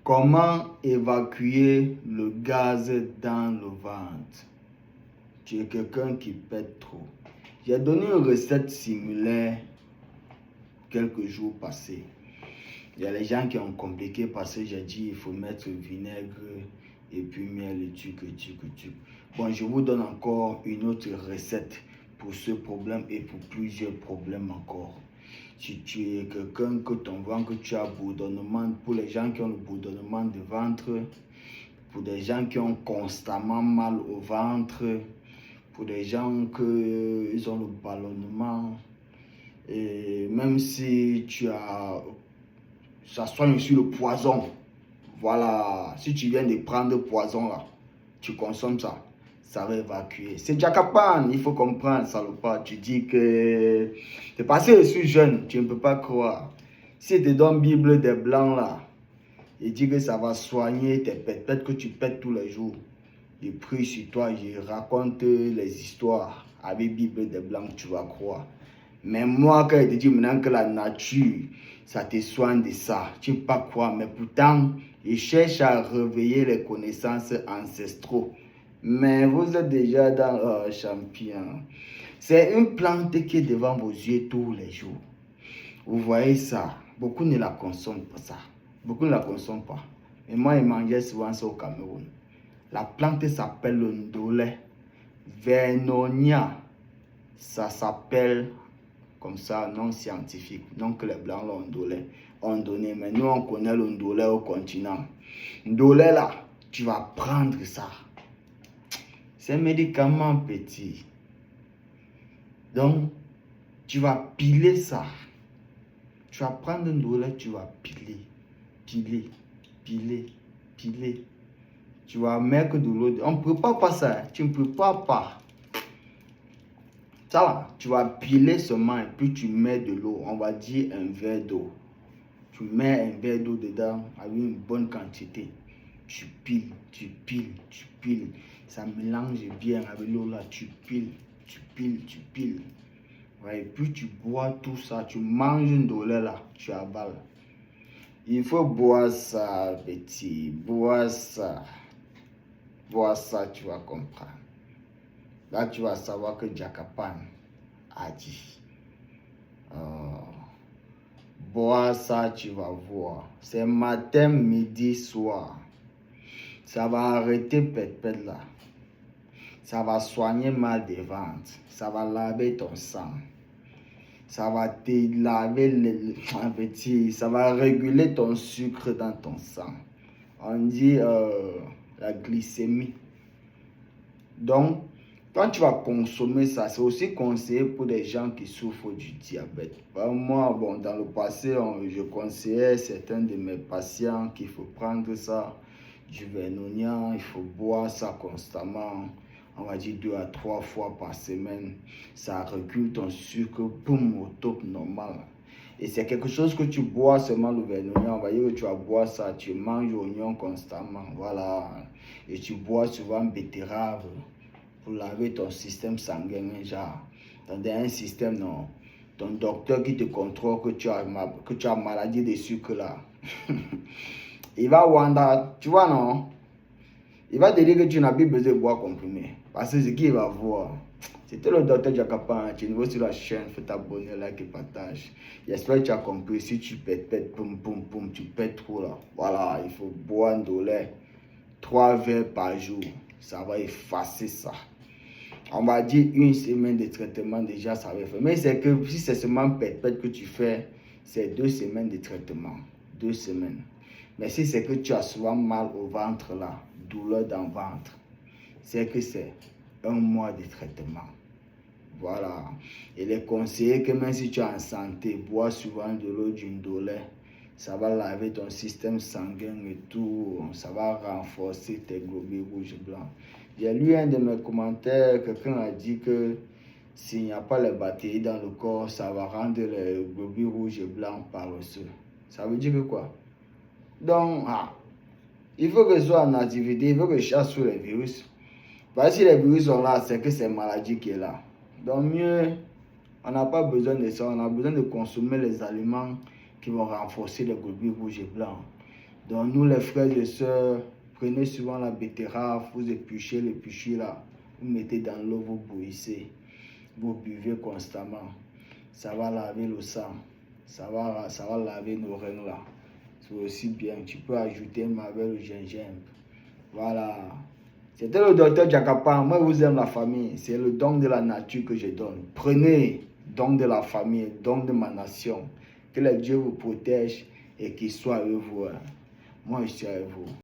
Comment évacuer le gaz dans le ventre? Tu es quelqu'un qui pète trop. J'ai donné une recette similaire quelques jours passés. Il y a les gens qui ont compliqué parce que j'ai dit il faut mettre vinaigre et puis miel et tuc. Bon, je vous donne encore une autre recette pour ce problème et pour plusieurs problèmes encore. Si tu es quelqu'un que ton ventre, que tu as bourdonnement, pour les gens qui ont le bourdonnement de ventre, pour des gens qui ont constamment mal au ventre, pour des gens qui ont le ballonnement, et même si tu as, ça soigne sur le poison, voilà, si tu viens de prendre le poison là, tu consommes ça. Ça va évacuer. C'est Jakapan, il faut comprendre, salopard. Tu dis que c'est parce que je suis jeune, tu ne peux pas croire. Si tu donnes Bible des blancs là, il dit que ça va soigner tes pètes. Peut-être que tu pètes tous les jours. Je prie sur toi, je raconte les histoires avec Bible des blancs, tu vas croire. Mais moi, quand je te dis maintenant que la nature, ça te soigne de ça, tu ne peux pas croire. Mais pourtant, je cherche à réveiller les connaissances ancestraux. Mais vous êtes déjà dans champion. C'est une plante qui est devant vos yeux tous les jours. Vous voyez ça. Beaucoup ne la consomment pas ça. Beaucoup ne la consomment pas. Et moi, je mangeais souvent ça au Cameroun. La plante s'appelle le ndolé. Vernonia. Ça s'appelle comme ça, non scientifique. Non que les blancs l'ont donné. Mais nous, on connaît le ndolé au continent. Ndolé là, tu vas prendre ça. C'est un médicament petit. Donc, tu vas piler ça. Tu vas prendre un ndolé, tu vas piler. Tu vas mettre de l'eau. On ne prépare pas ça. Tu ne prépares pas. Ça là, tu vas piler seulement et puis tu mets de l'eau. On va dire un verre d'eau. Tu mets un verre d'eau dedans avec une bonne quantité. Tu piles. Ça mélange bien avec l'eau là. Tu piles. Ouais, et puis tu bois tout ça. Tu manges une douleur là. Tu avales. Il faut boire ça, petit. Boire ça. Tu vas comprendre. Là, tu vas savoir que Jakapan a dit. Bois ça, tu vas voir. C'est matin, midi, soir. Ça va arrêter pète là. Ça va soigner mal des ventres. Ça va laver ton sang. Ça va te laver petit. Ça va réguler ton sucre dans ton sang. On dit la glycémie. Donc, quand tu vas consommer ça, c'est aussi conseillé pour des gens qui souffrent du diabète. Moi, bon, dans le passé, je conseillais certains de mes patients qu'il faut prendre ça, du Vernonia, il faut boire ça constamment, on va dire 2 à 3 fois par semaine. Ça régule ton sucre, boum, au top normal. Et c'est quelque chose que tu bois seulement le Vernonia, on va dire que tu vas boire ça, tu manges oignon constamment, voilà. Et tu bois souvent betterave. Pour laver ton système sanguin, genre, dans un système, non, ton docteur qui te contrôle que tu as maladie de sucre là, il va wanda, tu vois non, il va te dire que tu n'as plus besoin de boire comprimé, parce que ce qu'il va voir, c'était le docteur Jakapan, tu es nouveau sur la chaîne, fais t'abonner, like et partage, j'espère que tu as compris, si tu pètes, poum, tu pètes trop là, voilà, il faut boire un dollar, 3 verres par jour, ça va effacer ça. On va dire 1 semaine de traitement déjà, ça va faire. Mais c'est que si c'est seulement pète que tu fais, c'est 2 semaines de traitement. 2 semaines. Mais si c'est que tu as souvent mal au ventre là, douleur dans le ventre, c'est que c'est 1 mois de traitement. Voilà. Il est conseillé que même si tu es en santé, bois souvent de l'eau d'une douleur. Ça va laver ton système sanguin et tout. Ça va renforcer tes globules rouges et blancs. J'ai lu un de mes commentaires, quelqu'un a dit que s'il n'y a pas les bactéries dans le corps, ça va rendre les globules rouges et blancs paresseux. Ça veut dire que quoi? Donc, il faut que je sois en activité, il faut que je chasse sur les virus. Parce que si les virus sont là, c'est que c'est maladie qui est là. Donc mieux, on n'a pas besoin de ça, on a besoin de consommer les aliments qui vont renforcer les globules rouges et blancs. Donc nous les frères et sœurs, prenez souvent la betterave, vous épluchez l'épluchure là, vous mettez dans l'eau, vous bouillissez, vous buvez constamment. Ça va laver le sang, ça va laver nos reins là. C'est aussi bien. Tu peux ajouter avec le gingembre. Voilà. C'était le docteur Jacapa. Moi, je vous aime la famille. C'est le don de la nature que je donne. Prenez don de la famille, don de ma nation. Que le Dieu vous protège et qu'il soit avec vous. Moi, je suis avec vous.